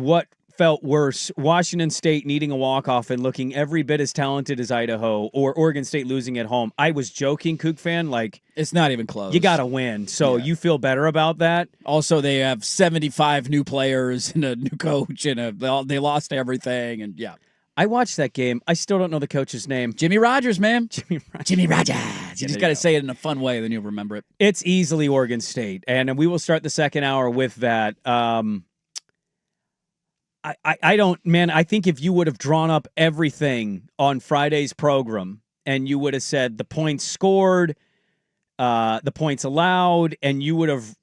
what felt worse, Washington State needing a walk-off and looking every bit as talented as Idaho, or Oregon State losing at home. I was joking, Kook fan, like, it's not even close. You got to win, so you feel better about that. Also, they have 75 new players and a new coach, and they lost everything, and I watched that game. I still don't know the coach's name. Jimmy Rogers, man. Jimmy Rogers. You just got to say it in a fun way, then you'll remember it. It's easily Oregon State, and we will start the second hour with that. I think if you would have drawn up everything on Friday's program and you would have said the points scored, the points allowed, and you would have,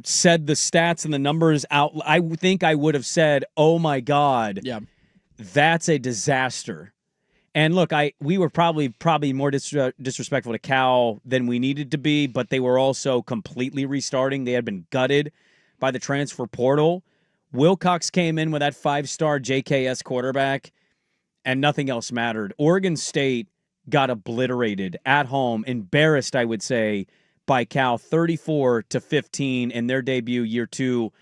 said the stats and the numbers out, I think I would have said, oh my God, that's a disaster. And look, we were probably more disrespectful to Cal than we needed to be, but they were also completely restarting. They had been gutted by the transfer portal. Wilcox came in with that 5-star JKS quarterback, and nothing else mattered. Oregon State got obliterated at home, embarrassed, I would say, by Cal, 34-15 in their debut year 2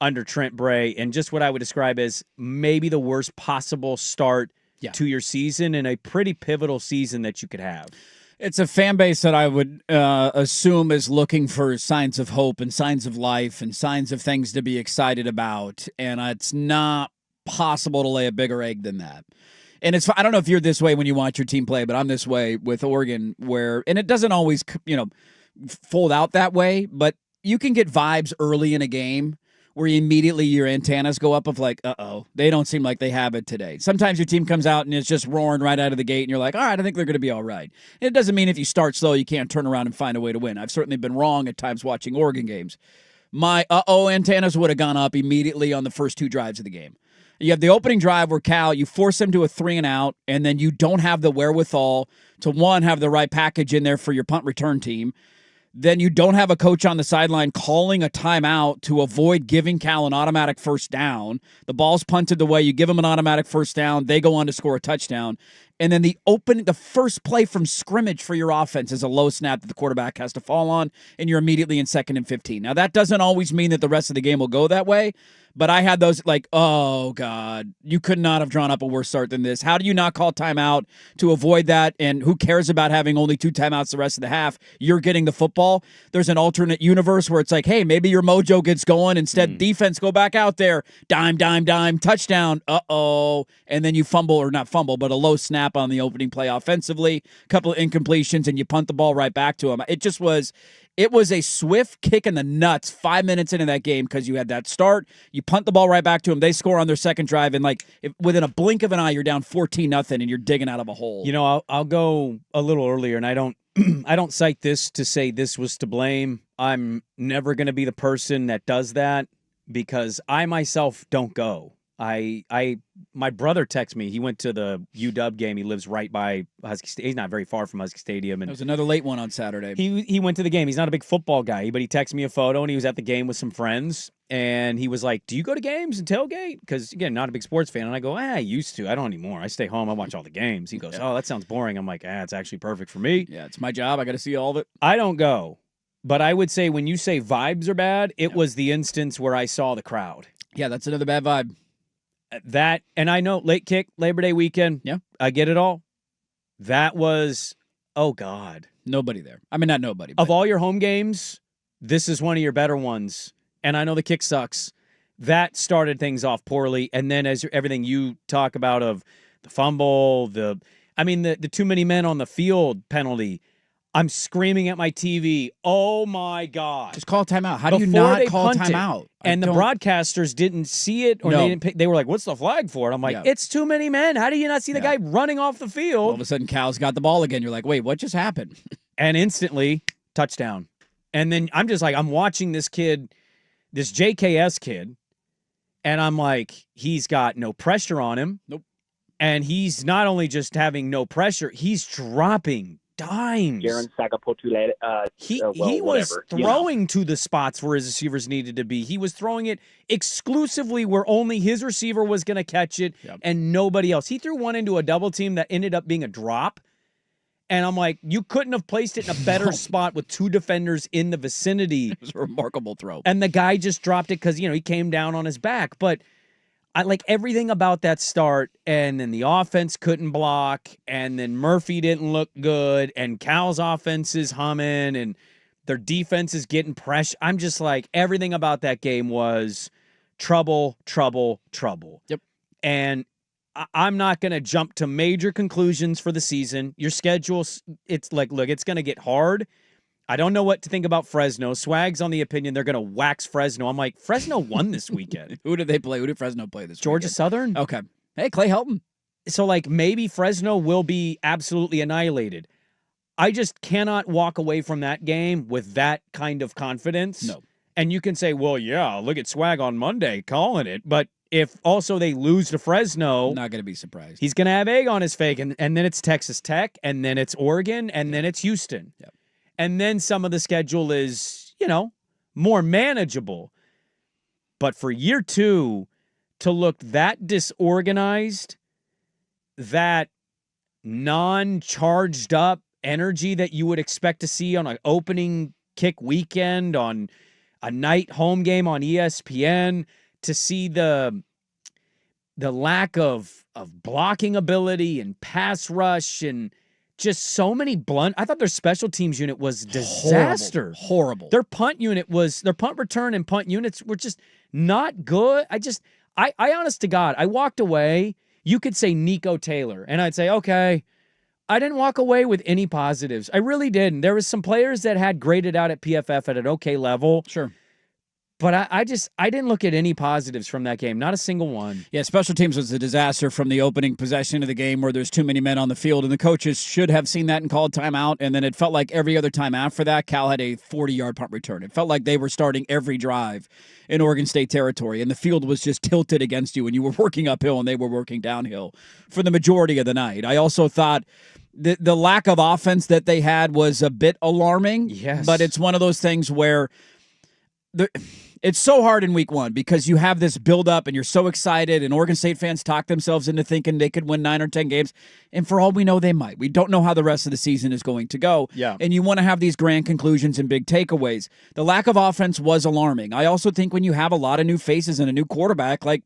under Trent Bray, and just what I would describe as maybe the worst possible start to your season, and a pretty pivotal season that you could have. It's a fan base that I would assume is looking for signs of hope and signs of life and signs of things to be excited about, and it's not possible to lay a bigger egg than that. And I don't know if you're this way when you watch your team play, but I'm this way with Oregon, and it doesn't always fold out that way, but you can get vibes early in a game where immediately your antennas go up of like, they don't seem like they have it today. Sometimes your team comes out and it's just roaring right out of the gate, and you're like, all right, I think they're going to be all right. And it doesn't mean if you start slow, you can't turn around and find a way to win. I've certainly been wrong at times watching Oregon games. My antennas would have gone up immediately on the first 2 drives of the game. You have the opening drive where Cal, you force them to a 3-and-out, and then you don't have the wherewithal to, one, have the right package in there for your punt return team. Then you don't have a coach on the sideline calling a timeout to avoid giving Cal an automatic first down. The ball's punted the way. You give them an automatic first down. They go on to score a touchdown. And then the first play from scrimmage for your offense is a low snap that the quarterback has to fall on, and you're immediately in 2nd and 15. Now, that doesn't always mean that the rest of the game will go that way, but I had those like, oh, God, you could not have drawn up a worse start than this. How do you not call timeout to avoid that? And who cares about having only 2 timeouts the rest of the half? You're getting the football. There's an alternate universe where it's like, hey, maybe your mojo gets going. Instead, defense, go back out there. Dime, touchdown. And then you fumble, or not fumble, but a low snap on the opening play offensively, a couple of incompletions, and you punt the ball right back to him. It was a swift kick in the nuts 5 minutes into that game because you had that start. You punt the ball right back to them. They score on their second drive, and within a blink of an eye, you're down 14-0, and you're digging out of a hole. I'll go a little earlier, and I don't cite this to say this was to blame. I'm never going to be the person that does that because I myself don't go. My brother texted me. He went to the UW game. He lives right by Husky Stadium. He's not very far from Husky Stadium. And there was another late one on Saturday. He went to the game. He's not a big football guy, but he texted me a photo, and he was at the game with some friends. And he was like, do you go to games and tailgate? Because, again, not a big sports fan. And I go, I used to. I don't anymore. I stay home. I watch all the games. He goes, oh, that sounds boring. I'm like, it's actually perfect for me. Yeah, it's my job. I got to see all of it. I don't go. But I would say when you say vibes are bad, it was the instance where I saw the crowd. Yeah, that's another bad vibe. That, and I know, late kick, Labor Day weekend. Yeah. I get it all. That was, oh, God. Nobody there. I mean, not nobody. But of all your home games, this is one of your better ones. And I know the kick sucks. That started things off poorly. And then as everything you talk about of the fumble, the too many men on the field penalty, I'm screaming at my TV, oh, my God. Just call timeout. How do you not call timeout? And the broadcasters didn't see it, or they were like, what's the flag for? And I'm like, it's too many men. How do you not see the guy running off the field? All of a sudden, Cal's got the ball again. You're like, wait, what just happened? And instantly, touchdown. And then I'm just like, I'm watching this kid, this JKS kid, and I'm like, he's got no pressure on him. Nope. And he's not only just having no pressure, he's dropping dimes. He was throwing to the spots where his receivers needed to be. He was throwing it exclusively where only his receiver was going to catch it and nobody else. He threw one into a double team that ended up being a drop. And I'm like, you couldn't have placed it in a better spot with 2 defenders in the vicinity. It was a remarkable throw. And the guy just dropped it because, he came down on his back. But I like everything about that start, and then the offense couldn't block, and then Murphy didn't look good, and Cal's offense is humming, and their defense is getting pressure. I'm just like, everything about that game was trouble, trouble, trouble. Yep. And I'm not going to jump to major conclusions for the season. Your schedule, it's like, look, it's going to get hard. I don't know what to think about Fresno. Swag's on the opinion they're going to wax Fresno. I'm like, Fresno won this weekend. Who did they play? Who did Fresno play this Georgia weekend? Southern. Okay. Hey, Clay Helton. So, like, maybe Fresno will be absolutely annihilated. I just cannot walk away from that game with that kind of confidence. No. And you can say, well, yeah, look at Swag on Monday calling it. But if also they lose to Fresno, I'm not going to be surprised. He's going to have egg on his face. And then it's Texas Tech, and then it's Oregon, and then it's Houston. Yep. And then some of the schedule is, more manageable. But for year 2 to look that disorganized, that non-charged up energy that you would expect to see on an opening kick weekend, on a night home game on ESPN, to see the lack of blocking ability and pass rush and just so many blunt. I thought their special teams unit was disaster. Horrible. Their punt return and punt units were just not good. I honest to God, I walked away. You could say Nico Taylor, and I'd say, okay, I didn't walk away with any positives. I really didn't. There was some players that had graded out at PFF at an okay level. Sure. But I didn't look at any positives from that game. Not a single one. Yeah, special teams was a disaster from the opening possession of the game where there's too many men on the field, and the coaches should have seen that and called timeout, and then it felt like every other time after that, Cal had a 40-yard punt return. It felt like they were starting every drive in Oregon State territory, and the field was just tilted against you, and you were working uphill, and they were working downhill for the majority of the night. I also thought the lack of offense that they had was a bit alarming. Yes. But it's one of those things where it's so hard in week 1 because you have this build-up and you're so excited, and Oregon State fans talk themselves into thinking they could win 9 or 10 games, and for all we know, they might. We don't know how the rest of the season is going to go, and you want to have these grand conclusions and big takeaways. The lack of offense was alarming. I also think when you have a lot of new faces and a new quarterback, like,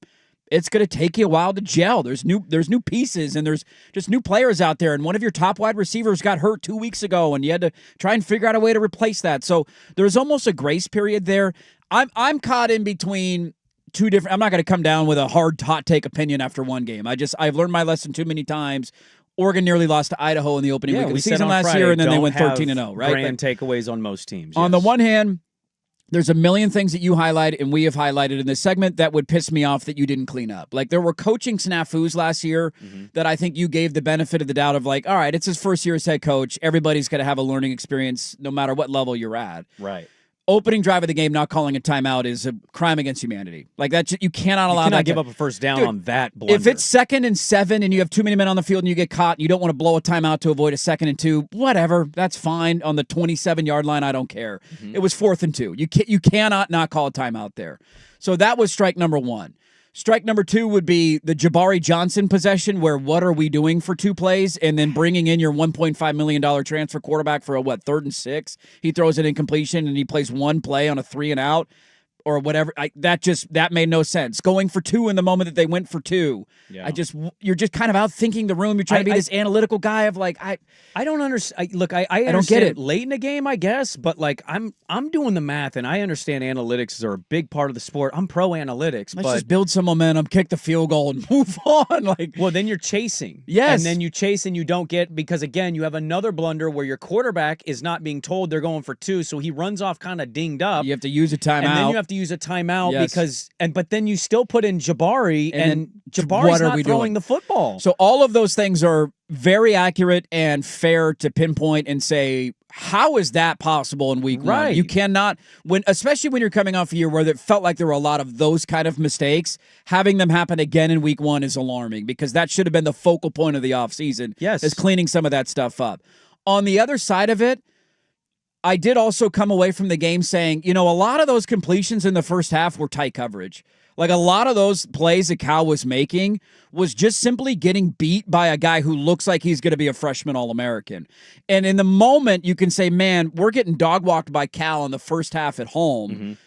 it's going to take you a while to gel. There's new pieces, and there's just new players out there, and one of your top wide receivers got hurt 2 weeks ago, and you had to try and figure out a way to replace that. So there's almost a grace period there. I'm caught in between two different. I'm not going to come down with a hard hot take opinion after one game. I've learned my lesson too many times. Oregon nearly lost to Idaho in the opening week of the season last year, and then they went 13-0. Right? Grand takeaways on most teams. On the one hand, there's a million things that you highlight and we have highlighted in this segment that would piss me off that you didn't clean up. Like, there were coaching snafus last year that I think you gave the benefit of the doubt of, like, all right, it's his first year as head coach. Everybody's going to have a learning experience no matter what level you're at. Right. Opening drive of the game, not calling a timeout is a crime against humanity. Like, that, you cannot allow that. You cannot give up a first down on that blunder. If it's 2nd and 7 and you have too many men on the field and you get caught and you don't want to blow a timeout to avoid a 2nd and 2, whatever, that's fine. On the 27-yard line, I don't care. It was 4th and 2. You cannot not call a timeout there. So that was strike number 1. Strike number 2 would be the Jabari Johnson possession, where what are we doing for 2 plays, and then bringing in your $1.5 million transfer quarterback for a 3rd and 6. He throws an incompletion and he plays 1 play on a 3 and out or whatever. That made no sense. Going for 2 in the moment that they went for 2. Yeah. You're just kind of out thinking the room. You're trying to be this analytical guy of, like, I don't understand. Look, I don't get it late in the game, I guess, but, like, I'm doing the math, and I understand analytics are a big part of the sport. I'm pro analytics. Let's just build some momentum, kick the field goal, and move on. Like, well, then you're chasing. Yes. And then you chase and you don't get, because, again, you have another blunder where your quarterback is not being told they're going for 2, so he runs off kind of dinged up. You have to use a timeout. And then you have to use a timeout but then you still put in Jabari, and Jabari's not throwing the football. So all of those things are very accurate and fair to pinpoint and say, how is that possible in week 1? You cannot, especially when you're coming off a year where it felt like there were a lot of those kind of mistakes, having them happen again in week 1 is alarming, because that should have been the focal point of the offseason. Yes. Is cleaning some of that stuff up. On the other side of it, I did also come away from the game saying, a lot of those completions in the first half were tight coverage. Like, a lot of those plays that Cal was making was just simply getting beat by a guy who looks like he's going to be a freshman All-American. And in the moment, you can say, man, we're getting dog-walked by Cal in the first half at home.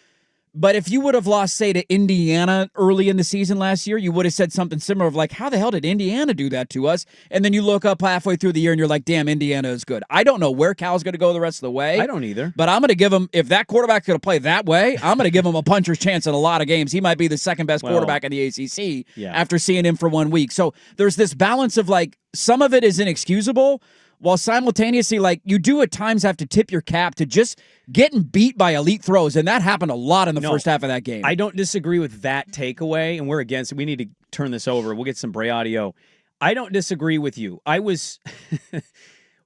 But if you would have lost, say, to Indiana early in the season last year, you would have said something similar of like, how the hell did Indiana do that to us? And then you look up halfway through the year and you're like, damn, Indiana is good. I don't know where Cal's going to go the rest of the way. I don't either. But I'm going to give him, if that quarterback's going to play that way, I'm going to give him a puncher's chance in a lot of games. He might be the second best quarterback in the ACC after seeing him for 1 week. So there's this balance of like, some of it is inexcusable, while simultaneously, like, you do at times have to tip your cap to just getting beat by elite throws, and that happened a lot in the first half of that game. I don't disagree with that takeaway, and we're against it. We need to turn this over. We'll get some Bray audio. I don't disagree with you. I was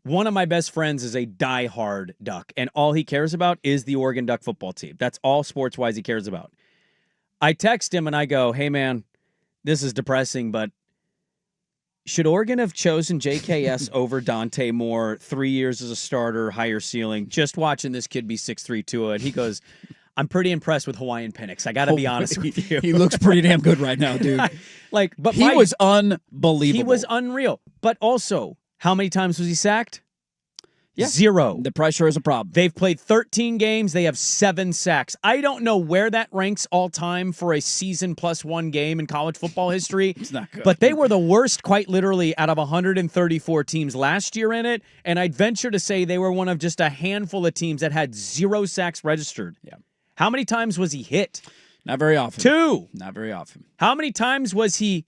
one of my best friends is a diehard Duck, and all he cares about is the Oregon Duck football team. That's all sports-wise he cares about. I text him, and I go, hey, man, this is depressing, but should Oregon have chosen JKS over Dante Moore, 3 years as a starter, higher ceiling? Just watching this kid be 6'3", 208. He goes, I'm pretty impressed with Hawaiian Penix. I got to be honest with you. He looks pretty damn good right now, dude. But he was unbelievable. He was unreal. But also, how many times was he sacked? Yeah. 0. The pressure is a problem. They've played 13 games. They have 7 sacks. I don't know where that ranks all time for a season plus 1 game in college football history. It's not good. But they were the worst, quite literally, out of 134 teams last year in it. And I'd venture to say they were one of just a handful of teams that had 0 sacks registered. Yeah. How many times was he hit? Not very often. 2. Not very often. How many times was he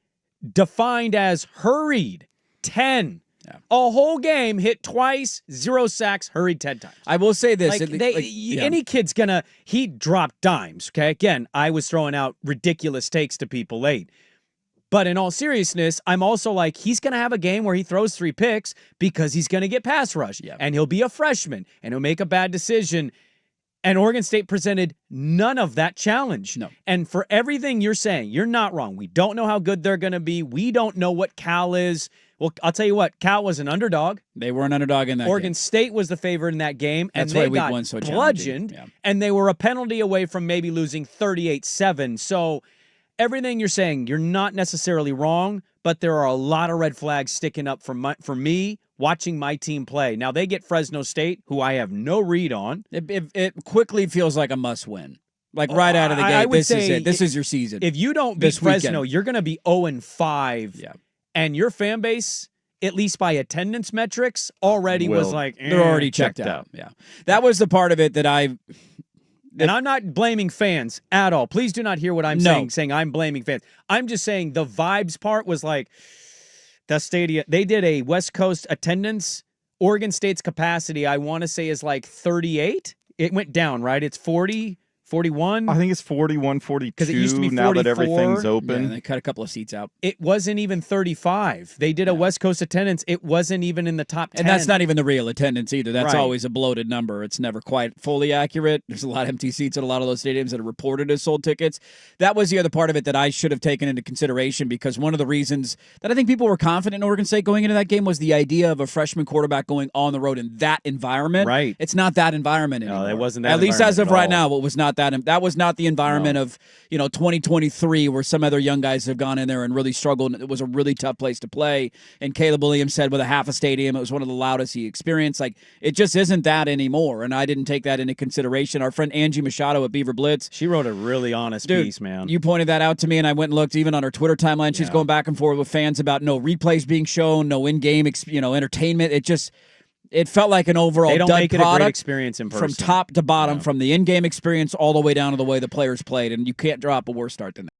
defined as hurried? 10. Yeah. A whole game, hit twice, 0 sacks, hurried 10 times. I will say this. Any kid's he dropped dimes, okay? Again, I was throwing out ridiculous takes to people late. But in all seriousness, I'm also like, he's going to have a game where he throws 3 picks because he's going to get pass rush. Yeah. And he'll be a freshman, and he'll make a bad decision. And Oregon State presented none of that challenge. No. And for everything you're saying, you're not wrong. We don't know how good they're going to be. We don't know what Cal is. Well, I'll tell you what, Cal was an underdog. They were an underdog in that Oregon game. State was the favorite in that game, and That's they why got week 1 so bludgeoned, and they were a penalty away from maybe losing 38-7. So everything you're saying, you're not necessarily wrong, but there are a lot of red flags sticking up for me watching my team play. Now, they get Fresno State, who I have no read on. It quickly feels like a must-win. Like right out of the gate, this is it. This is your season. If you don't beat Fresno, you're going to be 0-5. Yeah. And your fan base, at least by attendance metrics, already was like, they're already checked out. Yeah. That was the part of it that and I'm not blaming fans at all. Please do not hear what I'm saying I'm blaming fans. I'm just saying the vibes part was like, the stadium, they did a West Coast attendance. Oregon State's capacity, I want to say, is like 38. It went down, right? It's 40. 41? I think it's 41, 42 because it used to be 44. Now that everything's open. Yeah, they cut a couple of seats out. It wasn't even 35. They did a West Coast attendance. It wasn't even in the top 10. And that's not even the real attendance either. That's right. always a bloated number. It's never quite fully accurate. There's a lot of empty seats at a lot of those stadiums that are reported as sold tickets. That was the other part of it that I should have taken into consideration, because one of the reasons that I think people were confident in Oregon State going into that game was the idea of a freshman quarterback going on the road in that environment. Right. It's not that environment anymore. No, it wasn't that. At least as of right now, it was not that. That was not the environment of 2023 where some other young guys have gone in there and really struggled. It was a really tough place to play. And Caleb Williams said with a half a stadium, it was one of the loudest he experienced. Like, it just isn't that anymore. And I didn't take that into consideration. Our friend Angie Machado at Beaver Blitz, she wrote a really honest piece, man. You pointed that out to me, and I went and looked even on her Twitter timeline. She's going back and forth with fans about no replays being shown, no in-game entertainment. It felt like an overall they don't dud make it product a great experience in person. from top to bottom, from the in-game experience all the way down to the way the players played, and you can't drop a worse start than that.